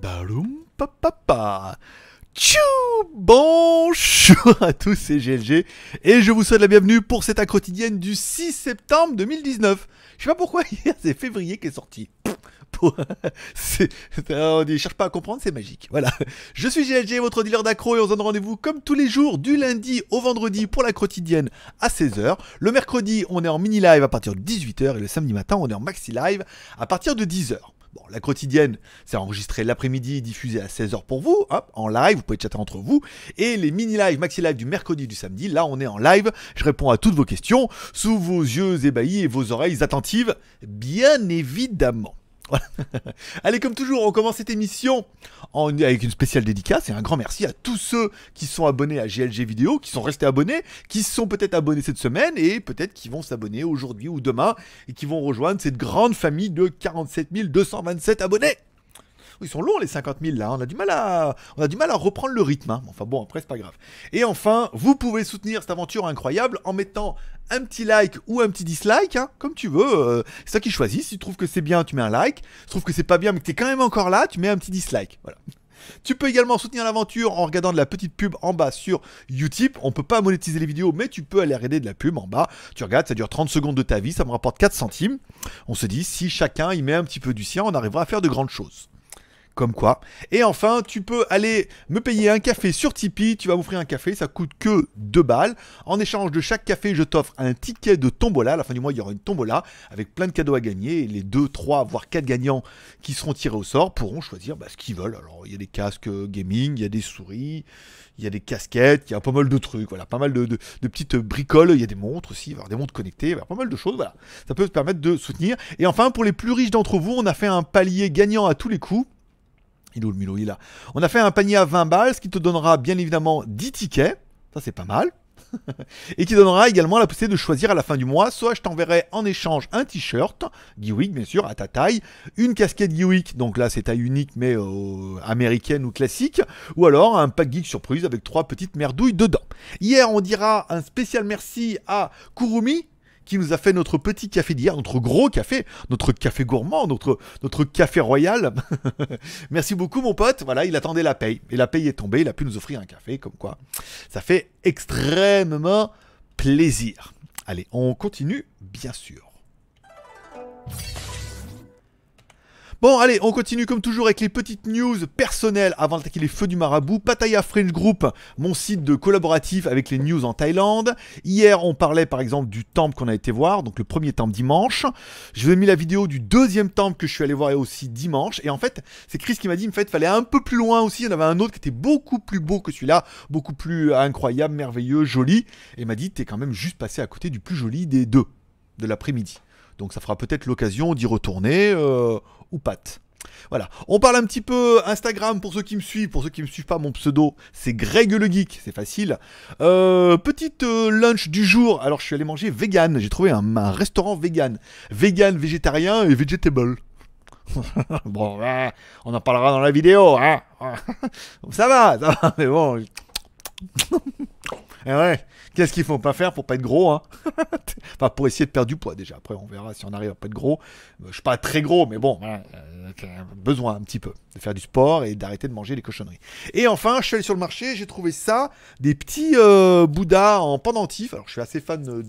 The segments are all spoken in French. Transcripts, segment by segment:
Baloum papa. Tchou. Bonjour à tous, c'est GLG et je vous souhaite la bienvenue pour cette quotidienne du 6 septembre 2019. Je sais pas pourquoi hier c'est février qui est sorti. On ne cherche pas à comprendre, c'est magique. Voilà. Je suis GLG, votre dealer d'accro, et on se donne rendez-vous comme tous les jours du lundi au vendredi pour la quotidienne à 16h. Le mercredi, on est en mini live à partir de 18h et le samedi matin, on est en maxi live à partir de 10h. Bon, la quotidienne, c'est enregistré l'après-midi et diffusé à 16h pour vous, hop, en live, vous pouvez chatter entre vous. Et les mini-lives, maxi-live du mercredi et du samedi, là on est en live, je réponds à toutes vos questions, sous vos yeux ébahis et vos oreilles attentives, bien évidemment. Voilà. Allez, comme toujours, on commence cette émission avec une spéciale dédicace et un grand merci à tous ceux qui sont abonnés à GLG Vidéo, qui sont restés abonnés, qui sont peut-être abonnés cette semaine et peut-être qui vont s'abonner aujourd'hui ou demain et qui vont rejoindre cette grande famille de 47 227 abonnés. Ils sont longs les 50 000 là, on a du mal à reprendre le rythme, hein. Enfin bon, après c'est pas grave. Et enfin, vous pouvez soutenir cette aventure incroyable en mettant un petit like ou un petit dislike, hein, comme tu veux, c'est toi qui choisis. Si tu trouves que c'est bien, tu mets un like. Si tu trouves que c'est pas bien mais que t'es quand même encore là, tu mets un petit dislike, voilà. Tu peux également soutenir l'aventure en regardant de la petite pub en bas sur Utip. On peut pas monétiser les vidéos, mais tu peux aller regarder de la pub en bas. Tu regardes, ça dure 30 secondes de ta vie, ça me rapporte 4 centimes. On se dit, si chacun y met un petit peu du sien, on arrivera à faire de grandes choses. Comme quoi. Et enfin, tu peux aller me payer un café sur Tipeee. Tu vas m'offrir un café, ça coûte que 2 balles. En échange de chaque café, je t'offre un ticket de tombola. À la fin du mois, il y aura une tombola avec plein de cadeaux à gagner. Et les 2, 3, voire 4 gagnants qui seront tirés au sort pourront choisir ce qu'ils veulent. Alors, il y a des casques gaming, il y a des souris, il y a des casquettes, il y a pas mal de trucs. Voilà, pas mal de petites bricoles. Il y a des montres aussi, il va y avoir des montres connectées, il va y avoir pas mal de choses. Voilà, ça peut te permettre de soutenir. Et enfin, pour les plus riches d'entre vous, on a fait un palier gagnant à tous les coups. Il est où le Milo, il est là. On a fait un panier à 20 balles, ce qui te donnera bien évidemment 10 tickets. Ça, c'est pas mal. Et qui donnera également la possibilité de choisir à la fin du mois. Soit je t'enverrai en échange un t-shirt, Geekweek bien sûr, à ta taille. Une casquette Geekweek, donc là c'est taille unique mais américaine ou classique. Ou alors un pack geek surprise avec 3 petites merdouilles dedans. Hier, on dira un spécial merci à Kurumi, qui nous a fait notre petit café d'hier, notre gros café, notre café gourmand, notre café royal. Merci beaucoup mon pote, voilà, il attendait la paye. Et la paye est tombée, il a pu nous offrir un café, comme quoi. Ça fait extrêmement plaisir. Allez, on continue, bien sûr. Bon, allez, on continue comme toujours avec les petites news personnelles avant d'attaquer les feux du marabout. Pattaya French Group, mon site de collaboratif avec les news en Thaïlande. Hier, on parlait par exemple du temple qu'on a été voir, donc le premier temple dimanche. Je vous ai mis la vidéo du deuxième temple que je suis allé voir aussi dimanche. Et en fait, c'est Chris qui m'a dit, en fait, il fallait un peu plus loin aussi. Il y en avait un autre qui était beaucoup plus beau que celui-là, beaucoup plus incroyable, merveilleux, joli. Et il m'a dit, t'es quand même juste passé à côté du plus joli des deux de l'après-midi. Donc ça fera peut-être l'occasion d'y retourner ou pas. Voilà, on parle un petit peu Instagram pour ceux qui me suivent. Pour ceux qui ne me suivent pas, mon pseudo c'est Greg le Geek, c'est facile. Petite lunch du jour. Alors je suis allé manger vegan. J'ai trouvé un restaurant vegan. Vegan, végétarien et vegetable. Bon, on en parlera dans la vidéo. Hein. Ça va, mais bon. Et ouais, qu'est-ce qu'il faut pas faire pour pas être gros, hein? Enfin, pour essayer de perdre du poids déjà. Après, on verra si on arrive à pas être gros. Je suis pas très gros, mais bon, voilà, besoin un petit peu de faire du sport et d'arrêter de manger les cochonneries. Et enfin, je suis allé sur le marché, j'ai trouvé ça, des petits Bouddhas en pendentif. Alors, je suis assez fan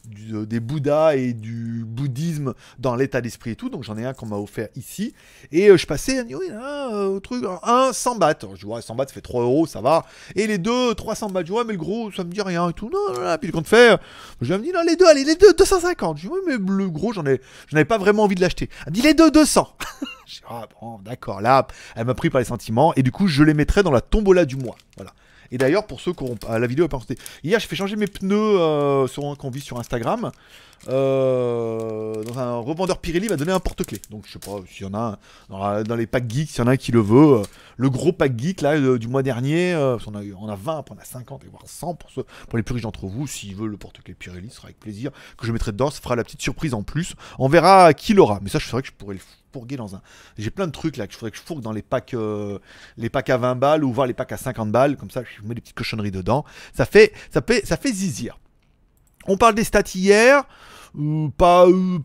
des Bouddhas et du bouddhisme dans l'état d'esprit et tout, donc j'en ai un qu'on m'a offert ici, et je passais, oui, un truc, un 100 bahts, je vois 100 bahts ça fait 3 €, ça va, et les deux 300 bahts, je vois mais le gros ça me dit rien et tout, non, puis le compte fait, je me dis non les deux, allez les deux 250, je dis oui mais le gros j'en avais pas vraiment envie de l'acheter, elle me dit les deux 200. Je dis, ah bon d'accord, là elle m'a pris par les sentiments, et du coup je les mettrai dans la tombola du mois, voilà. Et d'ailleurs, pour ceux qui ont la vidéo est pas postée. Hier, j'ai fait changer mes pneus qu'on vit sur Instagram. Dans un revendeur Pirelli, il m'a donné un porte-clés. Donc, je sais pas s'il y en a dans les packs geeks, s'il y en a un qui le veut. Le gros pack geek là du mois dernier, on a 20, après on a 50 et voire 100 pour les plus riches d'entre vous. S'ils veulent le porte-clés Pirelli, ce sera avec plaisir que je mettrai dedans. Ça fera la petite surprise en plus. On verra qui l'aura. Mais ça, je saurais que je pourrais le fourguer dans un. J'ai plein de trucs là que je fourgue dans les packs à 20 balles ou voir les packs à 50 balles. Comme ça, je mets des petites cochonneries dedans. Ça fait zizir. On parle des stats hier. Pas eux.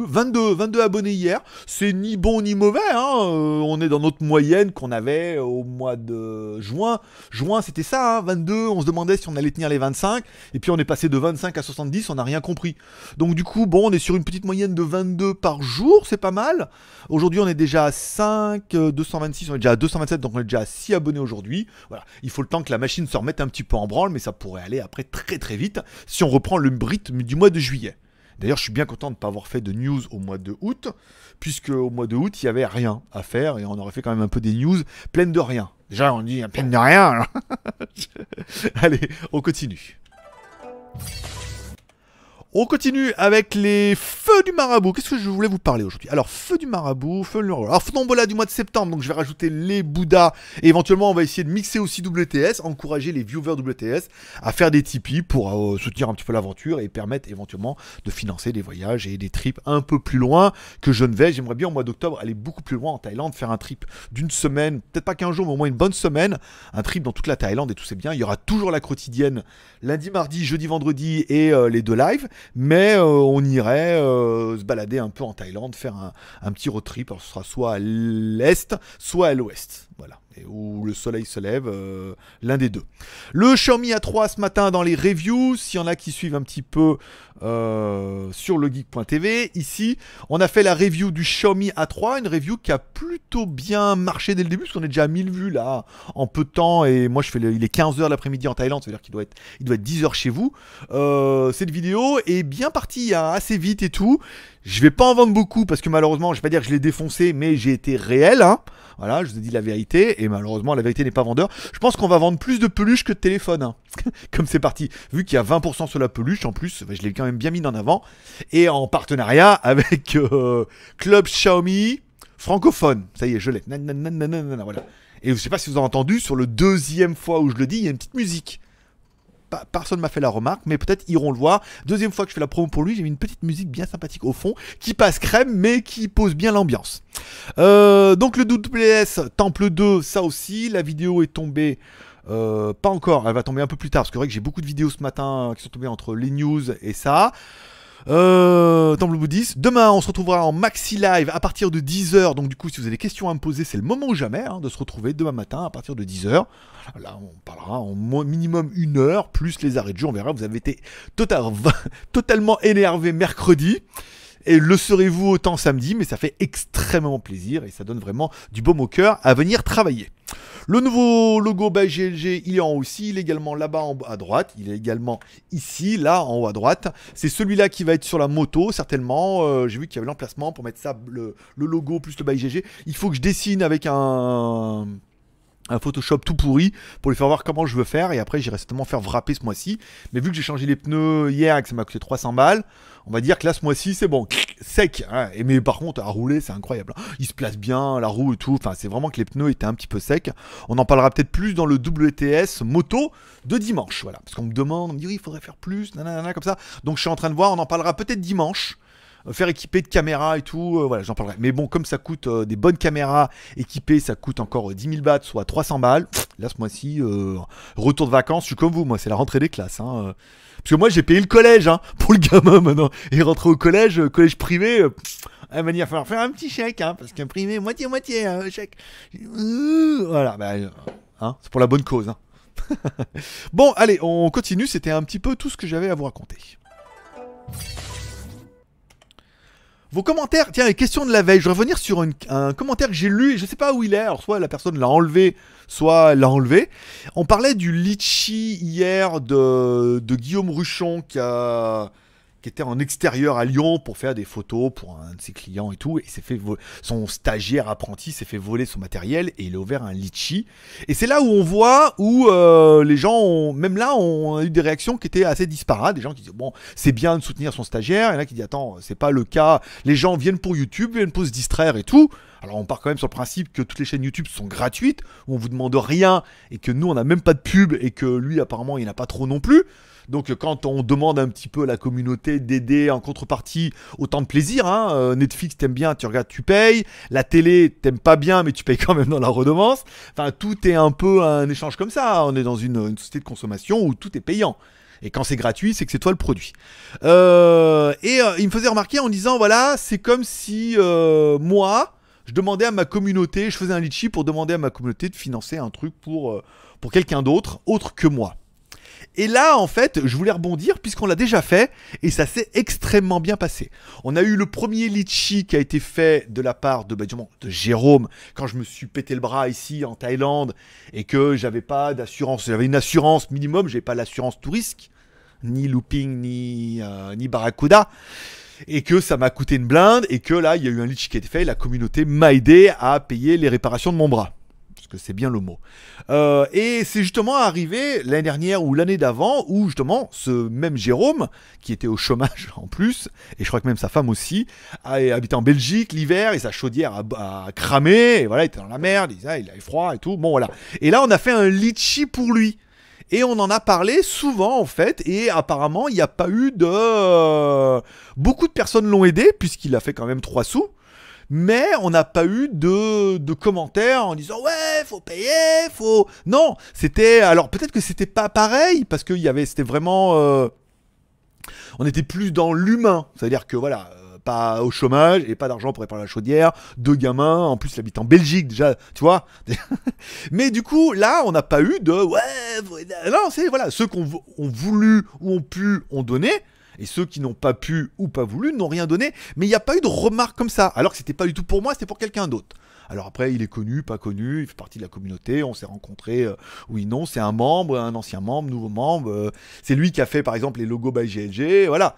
22 abonnés hier. C'est ni bon ni mauvais. Hein. On est dans notre moyenne qu'on avait au mois de juin. Juin, c'était ça, hein, 22. On se demandait si on allait tenir les 25. Et puis on est passé de 25 à 70. On n'a rien compris. Donc du coup, bon, on est sur une petite moyenne de 22 par jour. C'est pas mal. Aujourd'hui, on est déjà à 226. On est déjà à 227. Donc on est déjà à 6 abonnés aujourd'hui. Voilà. Il faut le temps que la machine se remette un petit peu en branle. Mais ça pourrait aller après très très vite. Si on reprend le rythme du mois de juillet. D'ailleurs, je suis bien content de ne pas avoir fait de news au mois de août, puisque au mois de août, il n'y avait rien à faire et on aurait fait quand même un peu des news pleines de rien. Déjà, on dit pleines de rien. Alors. Allez, on continue. On continue avec les feux du marabout. Qu'est-ce que je voulais vous parler aujourd'hui? Alors, feu du marabout, feu du marabout. Alors, tombola du mois de septembre, donc je vais rajouter les Bouddhas. Et éventuellement, on va essayer de mixer aussi WTS, encourager les viewers WTS à faire des Tipeee pour soutenir un petit peu l'aventure et permettre éventuellement de financer des voyages et des trips un peu plus loin que je ne vais. J'aimerais bien au mois d'octobre aller beaucoup plus loin en Thaïlande, faire un trip d'une semaine, peut-être pas 15 jours, mais au moins une bonne semaine. Un trip dans toute la Thaïlande et tout c'est bien. Il y aura toujours la quotidienne lundi, mardi, jeudi, vendredi et les 2 lives. Mais on irait se balader un peu en Thaïlande, faire un petit road trip. Alors ce sera soit à l'est, soit à l'ouest. Voilà. Et où le soleil se lève, l'un des deux. Le Xiaomi A3 ce matin dans les reviews, s'il y en a qui suivent un petit peu sur legeek.tv, ici, on a fait la review du Xiaomi A3, une review qui a plutôt bien marché dès le début, parce qu'on est déjà à 1000 vues là, en peu de temps, et moi il est 15h l'après-midi en Thaïlande, c'est-à-dire qu'il doit être 10h chez vous. Cette vidéo est bien partie hein, assez vite et tout. Je vais pas en vendre beaucoup, parce que malheureusement, je vais pas dire que je l'ai défoncé, mais j'ai été réel, hein. Voilà, je vous ai dit la vérité, et malheureusement, la vérité n'est pas vendeur. Je pense qu'on va vendre plus de peluches que de téléphones, hein. Comme c'est parti. Vu qu'il y a 20% sur la peluche, en plus, je l'ai quand même bien mis en avant. Et en partenariat avec Club Xiaomi francophone. Ça y est, je l'ai. Voilà. Et je sais pas si vous avez entendu, sur le deuxième fois où je le dis, il y a une petite musique. Personne ne m'a fait la remarque, mais peut-être iront le voir. Deuxième fois que je fais la promo pour lui, j'ai mis une petite musique bien sympathique au fond, qui passe crème, mais qui pose bien l'ambiance. Donc le WS Temple 2, ça aussi, la vidéo est tombée... pas encore, elle va tomber un peu plus tard, parce que c'est vrai que j'ai beaucoup de vidéos ce matin qui sont tombées entre les news et ça. Temple bouddhiste. Demain, on se retrouvera en maxi live à partir de 10h. Donc, du coup, si vous avez des questions à me poser, c'est le moment ou jamais hein, de se retrouver demain matin à partir de 10h. Là, on parlera en minimum 1 heure, plus les arrêts de jeu. On verra, vous avez été totalement énervé mercredi. Et le serez-vous autant samedi, mais ça fait extrêmement plaisir et ça donne vraiment du baume au cœur à venir travailler. Le nouveau logo by GLG, il est en haut aussi, il est également là-bas à droite, il est également ici, là, en haut à droite. C'est celui-là qui va être sur la moto, certainement. J'ai vu qu'il y avait l'emplacement pour mettre ça, le logo plus le by GLG. Il faut que je dessine avec un Photoshop tout pourri pour lui faire voir comment je veux faire et après j'irai certainement faire wrapper ce mois-ci, mais vu que j'ai changé les pneus hier et que ça m'a coûté 300 balles, on va dire que là ce mois-ci c'est bon, sec hein. Mais par contre à rouler c'est incroyable, il se place bien la roue et tout, enfin c'est vraiment que les pneus étaient un petit peu secs. On en parlera peut-être plus dans le WTS moto de dimanche, voilà, parce qu'on me demande, on me dit oui, il faudrait faire plus, nanana, comme ça, donc je suis en train de voir, on en parlera peut-être dimanche. Faire équiper de caméras et tout, voilà, j'en parlerai. Mais bon, comme ça coûte des bonnes caméras équipées, ça coûte encore 10 000 bahts, soit 300 balles. Là, ce mois-ci, retour de vacances, je suis comme vous, moi, c'est la rentrée des classes. Hein. Parce que moi, j'ai payé le collège hein, pour le gamin maintenant. Et rentrer au collège privé, à manière, il va falloir faire un petit chèque, hein, parce qu'un privé, moitié-moitié, chèque. Voilà, bah, hein, c'est pour la bonne cause. Hein. Bon, allez, on continue, c'était un petit peu tout ce que j'avais à vous raconter. Vos commentaires, tiens, les questions de la veille. Je vais revenir sur un commentaire que j'ai lu et je ne sais pas où il est. Alors, soit la personne l'a enlevé, soit l'a enlevé. On parlait du litchi hier de Guillaume Ruchon qui était en extérieur à Lyon pour faire des photos pour un de ses clients et tout. Et s'est fait son stagiaire apprenti s'est fait voler son matériel et il a ouvert un litchi. Et c'est là où on voit où les gens, même là, ont eu des réactions qui étaient assez disparates. Des gens qui disent bon, c'est bien de soutenir son stagiaire. Il y en a qui disent attends, c'est pas le cas. Les gens viennent pour YouTube, viennent pour se distraire et tout. Alors on part quand même sur le principe que toutes les chaînes YouTube sont gratuites, où on vous demande rien et que nous on n'a même pas de pub et que lui apparemment il n'a pas trop non plus. Donc quand on demande un petit peu à la communauté d'aider en contrepartie, autant de plaisir, hein. Netflix t'aimes bien, tu regardes, tu payes. La télé t'aimes pas bien, mais tu payes quand même dans la redevance. Enfin tout est un peu un échange comme ça. On est dans une société de consommation où tout est payant. Et quand c'est gratuit, c'est que c'est toi le produit. Il me faisait remarquer en disant, voilà, c'est comme si moi, je demandais à ma communauté, je faisais un litchi pour demander à ma communauté de financer un truc pour quelqu'un d'autre, autre que moi. Et là, en fait, je voulais rebondir puisqu'on l'a déjà fait et ça s'est extrêmement bien passé. On a eu le premier litchi qui a été fait de la part de Jérôme quand je me suis pété le bras ici en Thaïlande et que j'avais pas d'assurance. J'avais une assurance minimum, j'avais pas l'assurance tout risque, ni looping, ni barracuda. Et que ça m'a coûté une blinde et que là, il y a eu un litchi qui a été fait et la communauté m'a aidé à payer les réparations de mon bras. Parce que c'est bien le mot. Et c'est justement arrivé l'année dernière ou l'année d'avant où justement ce même Jérôme, qui était au chômage en plus, et je crois que même sa femme aussi, habitait en Belgique l'hiver et sa chaudière a cramé, et voilà, il était dans la merde, il avait froid et tout, bon voilà. Et là on a fait un litchi pour lui. Et on en a parlé souvent en fait, et apparemment il n'y a pas eu de... Beaucoup de personnes l'ont aidé, puisqu'il a fait quand même 3 sous. Mais on n'a pas eu de commentaires en disant ouais, faut payer, faut... Non, c'était... Alors peut-être que c'était pas pareil, parce que c'était vraiment... On était plus dans l'humain. C'est-à-dire que voilà, pas au chômage et pas d'argent pour réparer la chaudière, 2 gamins, en plus il habite en Belgique déjà, tu vois. Mais du coup, là, on n'a pas eu de... Ouais, non, c'est... Voilà, ceux qui ont voulu ou ont pu, ont donné. Et ceux qui n'ont pas pu ou pas voulu n'ont rien donné. Mais il n'y a pas eu de remarques comme ça. Alors que c'était pas du tout pour moi, c'était pour quelqu'un d'autre. Alors après, il est connu, pas connu, il fait partie de la communauté, on s'est rencontrés, oui, non, c'est un membre, un ancien membre, nouveau membre. C'est lui qui a fait par exemple les logos by GLG, voilà.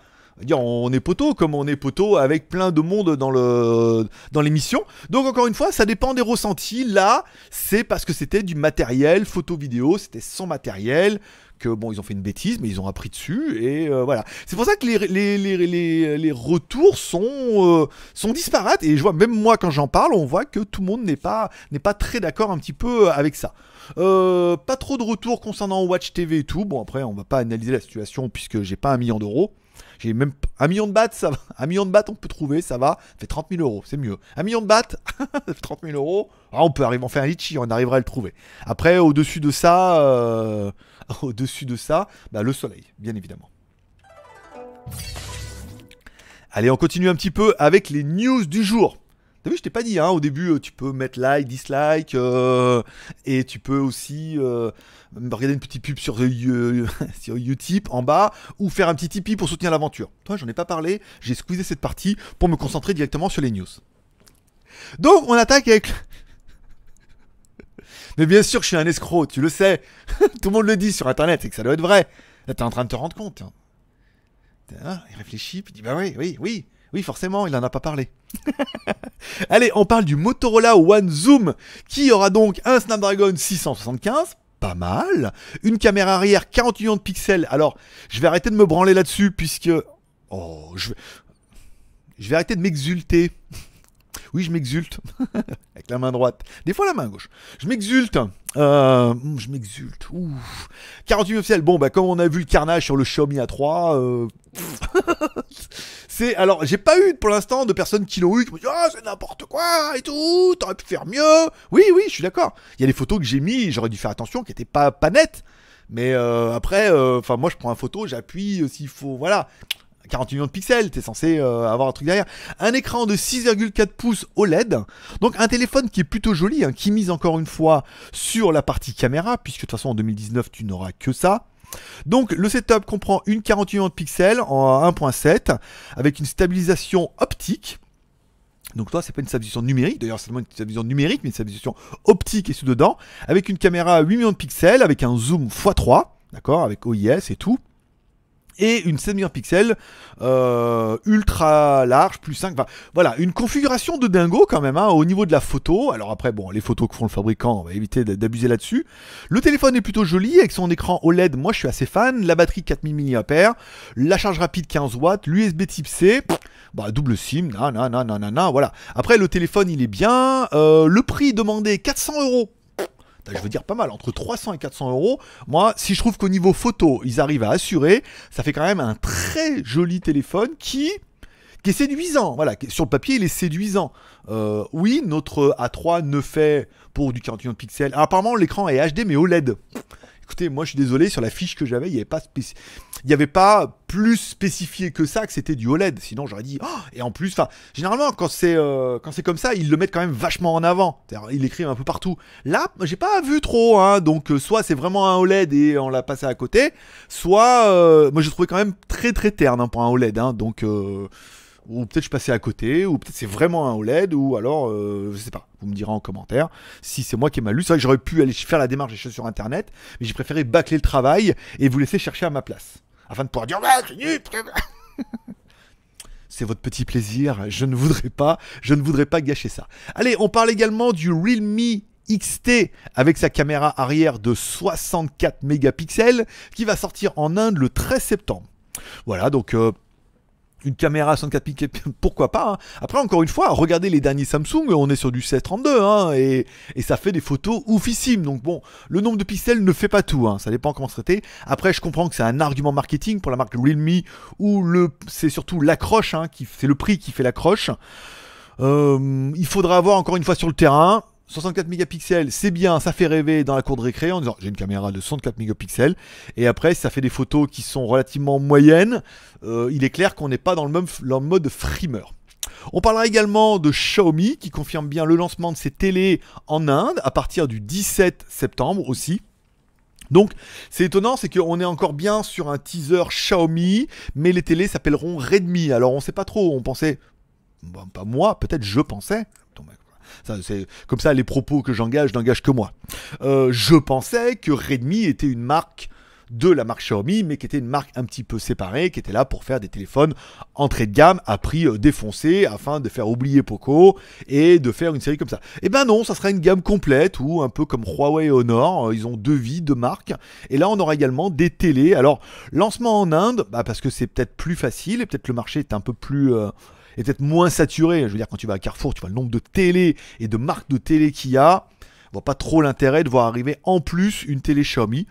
On est poteau comme on est poteau avec plein de monde dans l'émission. Donc encore une fois, ça dépend des ressentis. Là, c'est parce que c'était du matériel, photo-vidéo, c'était son matériel. Que bon, ils ont fait une bêtise, mais ils ont appris dessus et voilà. C'est pour ça que les retours sont disparates et je vois même moi quand j'en parle, on voit que tout le monde n'est pas très d'accord un petit peu avec ça. Pas trop de retours concernant Watch TV et tout. Bon après, on va pas analyser la situation puisque j'ai pas 1 million d'euros. J'ai même 1 million de bahts, ça va. 1 million de bahts, on peut trouver, ça va. Ça fait 30 000 euros, c'est mieux. 1 million de bahts, ça fait 30 000 euros. Ah, on peut arriver, on fait un litchi, on arrivera à le trouver. Après, au-dessus de ça, le soleil, bien évidemment. Allez, on continue un petit peu avec les news du jour. T'as vu, je t'ai pas dit, hein, au début, tu peux mettre like, dislike, et tu peux aussi regarder une petite pub sur Utip en bas, ou faire un petit Tipeee pour soutenir l'aventure. Toi, j'en ai pas parlé, j'ai squeezé cette partie pour me concentrer directement sur les news. Donc, on attaque avec... Mais bien sûr que je suis un escroc, tu le sais. Tout le monde le dit sur Internet, c'est que ça doit être vrai. Là, t'es en train de te rendre compte. Hein. Il réfléchit, puis il dit, bah oui, forcément, il en a pas parlé. Allez, on parle du Motorola One Zoom, qui aura donc un Snapdragon 675, pas mal, une caméra arrière 40 millions de pixels. Alors, je vais arrêter de me branler là-dessus, puisque... Oh, je vais arrêter de m'exulter. Oui, je m'exulte. Avec la main droite. Des fois la main gauche. Je m'exulte. Je m'exulte. 48 pixels. Bon, bah, comme on a vu le carnage sur le Xiaomi A3, alors, j'ai pas eu pour l'instant de personnes qui l'ont eu, qui m'ont dit ah, c'est n'importe quoi et tout, t'aurais pu faire mieux. Oui, je suis d'accord. Il y a des photos que j'ai mis, j'aurais dû faire attention, qui étaient pas nettes. Mais après, moi je prends une photo, j'appuie s'il faut, voilà. 40 millions de pixels, t'es censé avoir un truc derrière. Un écran de 6,4 pouces OLED. Donc un téléphone qui est plutôt joli, hein, qui mise encore une fois sur la partie caméra, puisque de toute façon en 2019 tu n'auras que ça. Donc le setup comprend une 48 millions de pixels en 1.7 avec une stabilisation optique. Donc toi, c'est pas une stabilisation numérique, d'ailleurs c'est seulement une stabilisation numérique, mais une stabilisation optique est sous-dedans, avec une caméra à 8 millions de pixels, avec un zoom x3, d'accord, avec OIS et tout. Et une 7 millions de pixels ultra large, plus 5, enfin, voilà, une configuration de dingo quand même, hein, au niveau de la photo. Alors après, bon, les photos que font le fabricant, on va éviter d'abuser là-dessus. Le téléphone est plutôt joli, avec son écran OLED, moi je suis assez fan, la batterie 4000 mAh, la charge rapide 15 watts, l'USB type C, double SIM, voilà. Après, le téléphone, il est bien, le prix demandé, 400 €. Je veux dire pas mal, entre 300 et 400 €. Moi, si je trouve qu'au niveau photo, ils arrivent à assurer, ça fait quand même un très joli téléphone qui est séduisant. Voilà, sur le papier, il est séduisant. Oui, notre A3 ne fait pour du 41 pixels. Alors, apparemment, l'écran est HD, mais OLED. Écoutez, moi je suis désolé, sur la fiche que j'avais, il n'y avait pas plus spécifié que ça, que c'était du OLED. Sinon j'aurais dit, oh, et en plus, enfin, généralement quand c'est comme ça, ils le mettent quand même vachement en avant. Ils l'écrivent un peu partout. Là, j'ai pas vu trop, hein, donc soit c'est vraiment un OLED et on l'a passé à côté, soit, moi j'ai trouvé quand même très très terne hein, pour un OLED, hein, donc... ou peut-être je passais à côté, ou peut-être c'est vraiment un OLED, ou alors, je sais pas, vous me direz en commentaire si c'est moi qui ai mal lu. C'est vrai que j'aurais pu aller faire la démarche des choses sur internet, mais j'ai préféré bâcler le travail et vous laisser chercher à ma place, afin de pouvoir dire, ouais, c'est nul. C'est votre petit plaisir, je ne voudrais pas gâcher ça. Allez, on parle également du Realme XT avec sa caméra arrière de 64 mégapixels qui va sortir en Inde le 13 septembre. Voilà, donc... une caméra 64 pixels, pourquoi pas hein. Après, encore une fois, regardez les derniers Samsung, on est sur du 1632, hein, et ça fait des photos oufissimes. Donc bon, le nombre de pixels ne fait pas tout, hein, ça dépend comment se traiter. Après, je comprends que c'est un argument marketing pour la marque Realme, où c'est surtout l'accroche, hein, c'est le prix qui fait l'accroche. Il faudra avoir encore une fois sur le terrain. 64 mégapixels, c'est bien, ça fait rêver dans la cour de récré en disant j'ai une caméra de 64 mégapixels. Et après, si ça fait des photos qui sont relativement moyennes, il est clair qu'on n'est pas dans le mode frimeur. On parlera également de Xiaomi qui confirme bien le lancement de ses télés en Inde à partir du 17 septembre aussi. Donc, c'est étonnant, c'est qu'on est encore bien sur un teaser Xiaomi, mais les télés s'appelleront Redmi. Alors, on sait pas trop, on pensait, bon, pas moi, peut-être je pensais. Ça, c'est comme ça, les propos que j'engage n'engagent que moi. Je pensais que Redmi était une marque de la marque Xiaomi, mais qui était une marque un petit peu séparée, qui était là pour faire des téléphones entrée de gamme à prix défoncé, afin de faire oublier Poco et de faire une série comme ça. Et ben non, ça sera une gamme complète, ou un peu comme Huawei et Honor, ils ont deux vies, deux marques. Et là, on aura également des télés. Alors, lancement en Inde, parce que c'est peut-être plus facile, et peut-être le marché est un peu plus... est peut-être moins saturé. Je veux dire, quand tu vas à Carrefour, tu vois le nombre de télés et de marques de télé qu'il y a. On voit pas trop l'intérêt de voir arriver en plus une télé Xiaomi.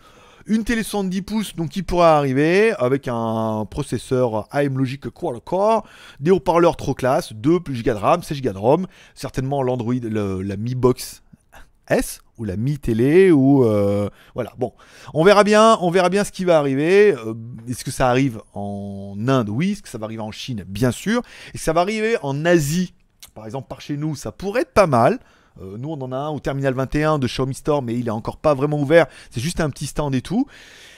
Une télé 70 pouces, donc qui pourra arriver avec un processeur AM Logic quad-core, des haut-parleurs trop classe, 2 Go de RAM, 16 Go de ROM, certainement l'Android, la Mi Box S ou la Mi Télé ou voilà. Bon, on verra bien ce qui va arriver. Est-ce que ça arrive en Inde? Oui. Est-ce que ça va arriver en Chine? Bien sûr. Et ça va arriver en Asie. Par exemple, par chez nous, ça pourrait être pas mal. Nous, on en a un au Terminal 21 de Xiaomi Store, mais il est encore pas vraiment ouvert. C'est juste un petit stand et tout.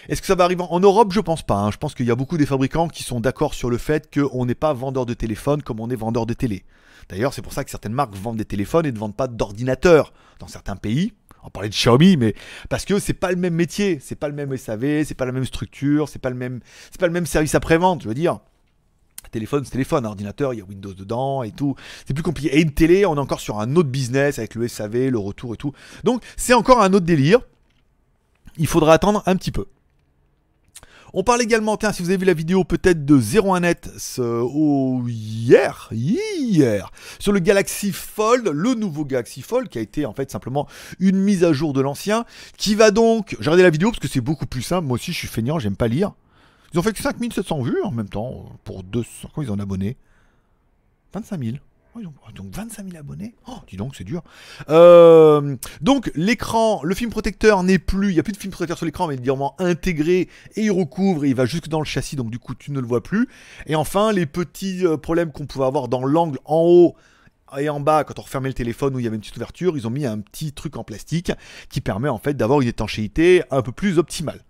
Est-ce que ça va arriver en Europe? Je pense pas. Hein. Je pense qu'il y a beaucoup des fabricants qui sont d'accord sur le fait qu'on n'est pas vendeur de téléphone comme on est vendeur de télé. D'ailleurs, c'est pour ça que certaines marques vendent des téléphones et ne vendent pas d'ordinateurs dans certains pays. On parlait de Xiaomi, mais parce que c'est pas le même métier, c'est pas le même SAV, c'est pas la même structure, c'est pas le même service après-vente. Je veux dire. Téléphone, c'est téléphone, ordinateur, il y a Windows dedans et tout. C'est plus compliqué. Et une télé, on est encore sur un autre business avec le SAV, le retour et tout. Donc, c'est encore un autre délire. Il faudra attendre un petit peu. On parle également, tiens, si vous avez vu la vidéo peut-être de 01net hier, sur le Galaxy Fold, le nouveau Galaxy Fold, qui a été en fait simplement une mise à jour de l'ancien, qui va donc, j'ai regardé la vidéo parce que c'est beaucoup plus simple, moi aussi je suis feignant, j'aime pas lire. Ils ont fait que 5700 vues en même temps, pour 200, quand ils ont abonnés 25 000. Donc 25 000 abonnés. Oh, dis donc, c'est dur. Donc l'écran, le film protecteur n'est plus, il n'y a plus de film protecteur sur l'écran, mais il est directement intégré et il recouvre et il va jusque dans le châssis, donc du coup tu ne le vois plus. Et enfin, les petits problèmes qu'on pouvait avoir dans l'angle en haut et en bas, quand on refermait le téléphone où il y avait une petite ouverture, ils ont mis un petit truc en plastique qui permet en fait d'avoir une étanchéité un peu plus optimale.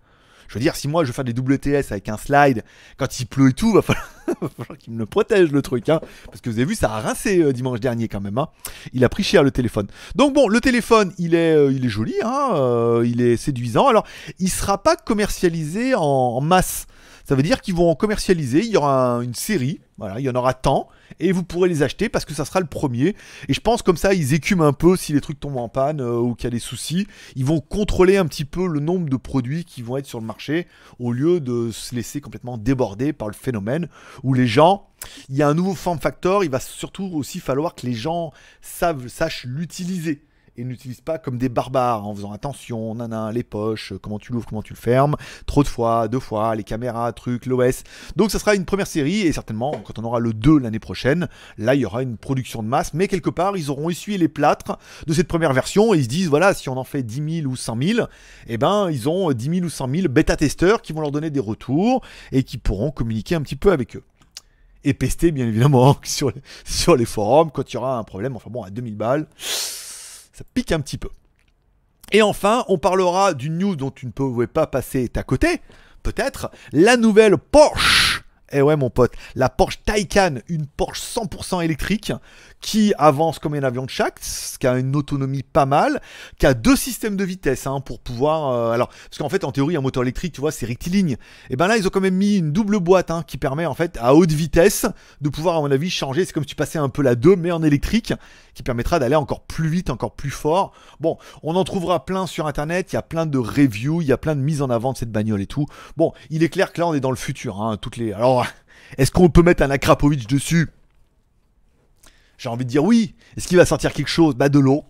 Je veux dire, si moi je veux faire des WTS avec un slide, quand il pleut et tout, va falloir qu'il me le protège le truc, hein. Parce que vous avez vu, ça a rincé dimanche dernier quand même, hein. Il a pris cher le téléphone. Donc bon, le téléphone, il est joli, hein, il est séduisant. Alors, il sera pas commercialisé en masse. Ça veut dire qu'ils vont en commercialiser, il y aura une série, voilà, il y en aura tant, et vous pourrez les acheter parce que ça sera le premier. Et je pense comme ça, ils écument un peu si les trucs tombent en panne ou qu'il y a des soucis. Ils vont contrôler un petit peu le nombre de produits qui vont être sur le marché au lieu de se laisser complètement déborder par le phénomène où les gens, il y a un nouveau form factor, il va surtout aussi falloir que les gens sachent l'utiliser. et n'utilise pas comme des barbares en faisant attention, nanan, les poches, comment tu l'ouvres, comment tu le fermes, trop de fois, 2 fois, les caméras, trucs, l'OS. Donc ça sera une première série et certainement quand on aura le 2 l'année prochaine, là il y aura une production de masse, mais quelque part ils auront essuyé les plâtres de cette première version et ils se disent voilà, si on en fait 10 000 ou 100 000, eh ben ils ont 10 000 ou 100 000 bêta-testeurs qui vont leur donner des retours et qui pourront communiquer un petit peu avec eux. Et pester bien évidemment sur les forums quand il y aura un problème. Enfin bon, à 2000 balles, ça pique un petit peu. Et enfin, on parlera d'une news dont tu ne pouvais pas passer à côté, peut-être, la nouvelle Porsche. Eh ouais mon pote, la Porsche Taycan, une Porsche 100% électrique qui avance comme un avion de chaque, qui a une autonomie pas mal, qui a 2 systèmes de vitesse pour pouvoir... alors, parce qu'en fait en théorie un moteur électrique tu vois c'est rectiligne, et ben là ils ont quand même mis une double boîte qui permet en fait à haute vitesse de pouvoir à mon avis changer, c'est comme si tu passais un peu la 2 mais en électrique, qui permettra d'aller encore plus vite, encore plus fort. Bon, on en trouvera plein sur internet, il y a plein de reviews, il y a plein de mises en avant de cette bagnole et tout. Bon, il est clair que là on est dans le futur, toutes les... Alors, est-ce qu'on peut mettre un Akrapovic dessus ? J'ai envie de dire oui. Est-ce qu'il va sortir quelque chose ? Bah de l'eau.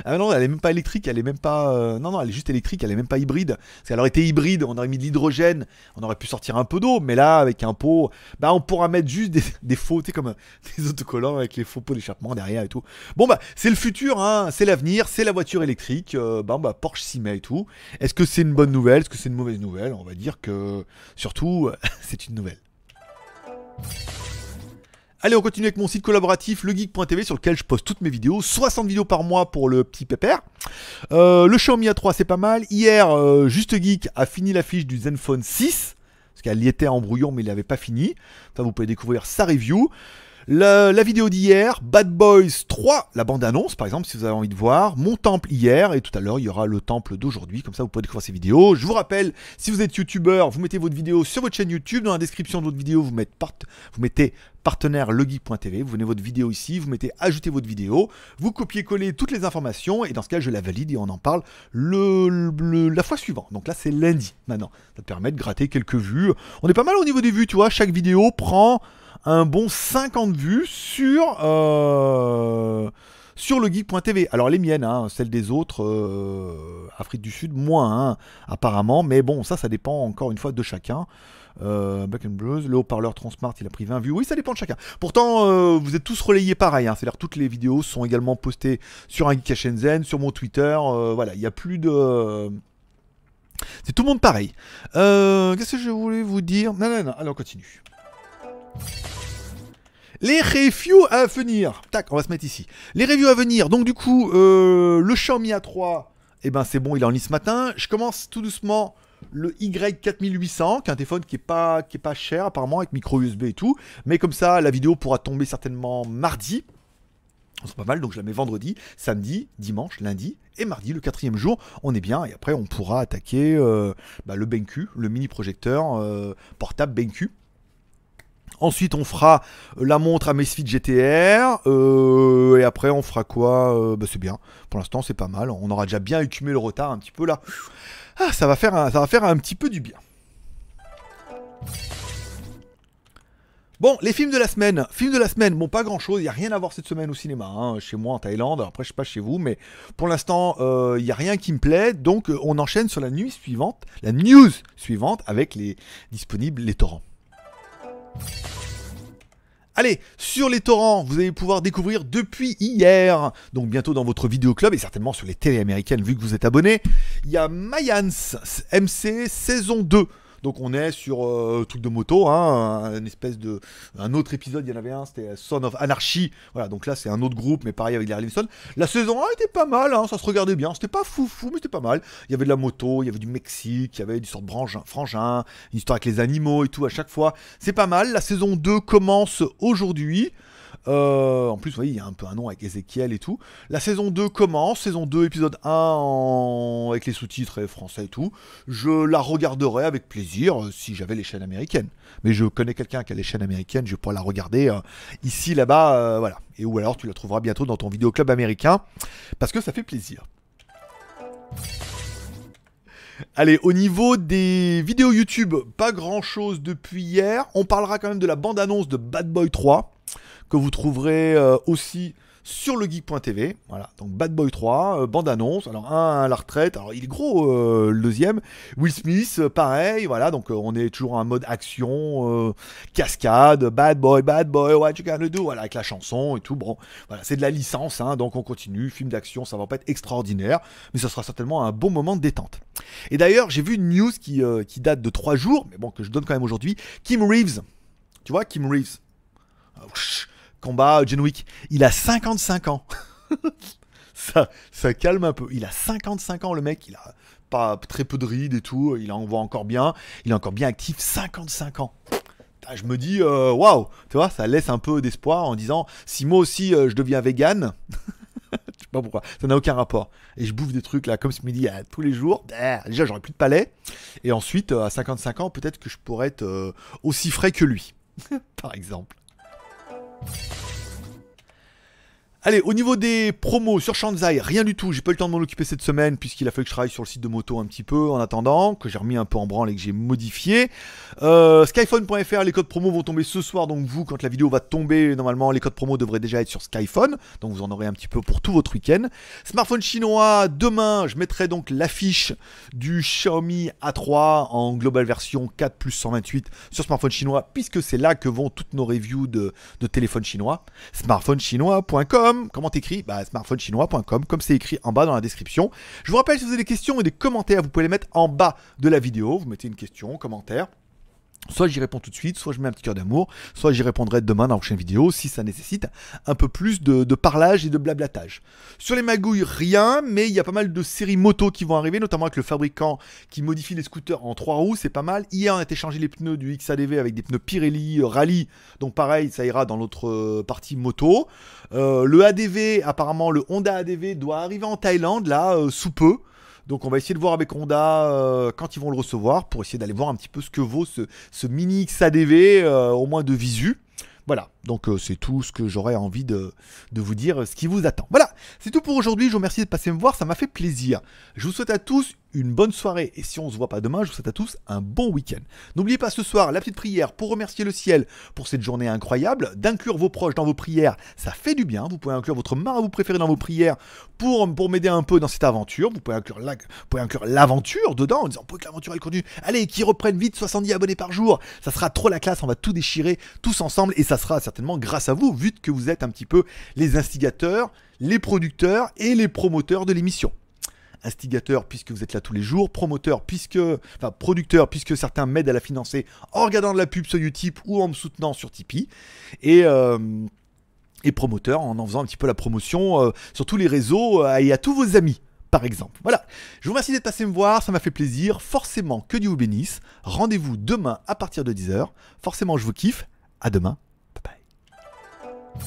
Ah non, elle est même pas électrique, elle est même pas... Non, elle est juste électrique, elle est même pas hybride. Parce qu'elle aurait été hybride, on aurait mis de l'hydrogène, on aurait pu sortir un peu d'eau, mais là, avec un pot, bah on pourra mettre juste des faux, tu sais, comme des autocollants avec les faux pots d'échappement derrière et tout. Bon bah, c'est le futur, c'est l'avenir, c'est la voiture électrique, Porsche s'y met et tout. Est-ce que c'est une bonne nouvelle ? Est-ce que c'est une mauvaise nouvelle ? On va dire que, surtout, c'est une nouvelle. Allez, on continue avec mon site collaboratif, legeek.tv, sur lequel je poste toutes mes vidéos. 60 vidéos par mois pour le petit pépère. Le Xiaomi A3, c'est pas mal. Hier, Juste Geek a fini la fiche du Zenfone 6. Parce qu'elle y était en brouillon, mais il n'avait pas fini. Enfin, vous pouvez découvrir sa review. La vidéo d'hier, Bad Boys 3, la bande-annonce par exemple, si vous avez envie de voir. Mon temple hier, et tout à l'heure, il y aura le temple d'aujourd'hui. Comme ça, vous pourrez découvrir ces vidéos. Je vous rappelle, si vous êtes youtubeur, vous mettez votre vidéo sur votre chaîne YouTube. Dans la description de votre vidéo, vous mettez partenaire legeek.tv. Vous venez votre vidéo ici, vous mettez ajouter votre vidéo. Vous copiez-collez toutes les informations. Et dans ce cas, je la valide et on en parle la fois suivante. Donc là, c'est lundi maintenant. Ça te permet de gratter quelques vues. On est pas mal au niveau des vues, tu vois. Chaque vidéo prend un bon 50 vues sur legeek.tv. Alors les miennes, celles des autres, Afrique du Sud, moins, apparemment. Mais bon, ça dépend encore une fois de chacun. Black and Blues, le haut-parleur Transmart, il a pris 20 vues. Oui, ça dépend de chacun. Pourtant, vous êtes tous relayés pareil. C'est-à-dire toutes les vidéos sont également postées sur un Geek à Shenzhen, sur mon Twitter. Voilà, il n'y a plus de... C'est tout le monde pareil. Qu'est-ce que je voulais vous dire ? Non. Allez, on continue. Les reviews à venir. Tac, on va se mettre ici. Les reviews à venir. Donc du coup, le Xiaomi A3, c'est bon, il est en ligne ce matin. Je commence tout doucement le Y4800, qui est un téléphone qui est pas cher apparemment, avec micro USB et tout. Mais comme ça, la vidéo pourra tomber certainement mardi. C'est pas mal, donc je la mets vendredi, samedi, dimanche, lundi et mardi, le 4e jour. On est bien et après on pourra attaquer le BenQ, le mini projecteur portable BenQ. Ensuite, on fera la montre Amazfit GTR. Et après, on fera quoi ? C'est bien. Pour l'instant, c'est pas mal. On aura déjà bien écumé le retard un petit peu là. Ça va faire un petit peu du bien. Bon, les films de la semaine. Bon, pas grand chose. Il n'y a rien à voir cette semaine au cinéma. Chez moi en Thaïlande. Après, je sais pas chez vous. Mais pour l'instant, il n'y a rien qui me plaît. Donc, on enchaîne sur la news suivante avec les torrents. Allez, sur les torrents, vous allez pouvoir découvrir depuis hier, donc bientôt dans votre vidéo club et certainement sur les télés américaines vu que vous êtes abonné, il y a Mayans MC saison 2. Donc on est sur truc de moto, un autre épisode, il y en avait un, c'était Son of Anarchy. Voilà, donc là c'est un autre groupe, mais pareil avec Larry Levinson. La saison 1 était pas mal, ça se regardait bien, c'était pas fou, mais c'était pas mal. Il y avait de la moto, il y avait du Mexique, il y avait du sort de frangin, une histoire avec les animaux et tout à chaque fois. C'est pas mal, la saison 2 commence aujourd'hui. En plus, vous voyez, il y a un peu un nom avec Ezekiel et tout. La saison 2 commence, saison 2, épisode 1 avec les sous-titres français et tout. Je la regarderai avec plaisir si j'avais les chaînes américaines. Mais je connais quelqu'un qui a les chaînes américaines, je vais pouvoir la regarder ici, là-bas, voilà. Et ou alors tu la trouveras bientôt dans ton vidéoclub américain, parce que ça fait plaisir. Allez, au niveau des vidéos YouTube, pas grand-chose depuis hier. On parlera quand même de la bande-annonce de Bad Boy 3. Que vous trouverez aussi sur le geek.tv. Voilà, donc Bad Boy 3, bande-annonce. Alors un à la retraite, alors il est gros le deuxième. Will Smith, pareil, voilà, donc on est toujours en mode action, cascade, Bad Boy, what you gonna do, voilà, avec la chanson et tout. Bon, voilà, c'est de la licence, hein, donc on continue. Film d'action, ça va pas être extraordinaire, mais ça sera certainement un bon moment de détente. Et d'ailleurs, j'ai vu une news qui date de 3 jours, mais bon, que je donne quand même aujourd'hui. Kim Reeves, tu vois, Kim Reeves. Combat John Wick, il a 55 ans. ça calme un peu. Il a 55 ans, le mec, il a pas très peu de rides et tout, il en voit encore bien, il est encore bien actif, 55 ans. Je me dis, waouh, tu vois, ça laisse un peu d'espoir en disant, si moi aussi je deviens vegan, je sais pas pourquoi, ça n'a aucun rapport. Et je bouffe des trucs là, comme ce midi, tous les jours, déjà j'aurai plus de palais, et ensuite, à 55 ans, peut-être que je pourrais être aussi frais que lui, par exemple. Allez, au niveau des promos sur Shanzai, rien du tout, j'ai pas eu le temps de m'en occuper cette semaine puisqu'il a fallu que je travaille sur le site de moto un petit peu en attendant, que j'ai remis un peu en branle et que j'ai modifié. Skyphone.fr, les codes promos vont tomber ce soir, donc vous, quand la vidéo va tomber, normalement les codes promos devraient déjà être sur Skyphone, donc vous en aurez un petit peu pour tout votre week-end. Smartphone chinois, demain, je mettrai donc l'affiche du Xiaomi A3 en global version 4 plus 128 sur smartphone chinois, puisque c'est là que vont toutes nos reviews de téléphones chinois. Smartphonechinois.com. Comment t'écris? Smartphonechinois.com, comme c'est écrit en bas dans la description. Je vous rappelle, si vous avez des questions et des commentaires, vous pouvez les mettre en bas de la vidéo. Vous mettez une question, commentaire. Soit j'y réponds tout de suite, soit je mets un petit cœur d'amour, soit j'y répondrai demain dans la prochaine vidéo si ça nécessite un peu plus de parlage et de blablatage. Sur les magouilles, rien, mais il y a pas mal de séries moto qui vont arriver, notamment avec le fabricant qui modifie les scooters en 3 roues, c'est pas mal. Hier, on a été changer les pneus du XADV avec des pneus Pirelli Rally, donc pareil, ça ira dans l'autre partie moto. Le ADV, apparemment le Honda ADV doit arriver en Thaïlande, là, sous peu. Donc on va essayer de voir avec Honda quand ils vont le recevoir pour essayer d'aller voir un petit peu ce que vaut ce mini XADV au moins de visu. Voilà, donc c'est tout ce que j'aurais envie de vous dire, ce qui vous attend. Voilà, c'est tout pour aujourd'hui, je vous remercie de passer me voir, ça m'a fait plaisir. Je vous souhaite à tous une bonne soirée, et si on ne se voit pas demain, je vous souhaite à tous un bon week-end. N'oubliez pas ce soir, la petite prière pour remercier le ciel pour cette journée incroyable, d'inclure vos proches dans vos prières, ça fait du bien, vous pouvez inclure votre marabout préféré dans vos prières pour m'aider un peu dans cette aventure, vous pouvez inclure l'aventure dedans, en disant que l'aventure elle continue, allez, qu'ils reprennent vite 70 abonnés par jour, ça sera trop la classe, on va tout déchirer, tous ensemble, et ça sera certainement grâce à vous, vu que vous êtes un petit peu les instigateurs, les producteurs et les promoteurs de l'émission. Instigateur puisque vous êtes là tous les jours, producteur puisque certains m'aident à la financer en regardant de la pub sur Utip ou en me soutenant sur Tipeee, et promoteur en faisant un petit peu la promotion sur tous les réseaux et à tous vos amis par exemple. Voilà, je vous remercie d'être passé me voir, ça m'a fait plaisir, forcément que Dieu vous bénisse, rendez-vous demain à partir de 10h, forcément je vous kiffe, à demain, bye bye.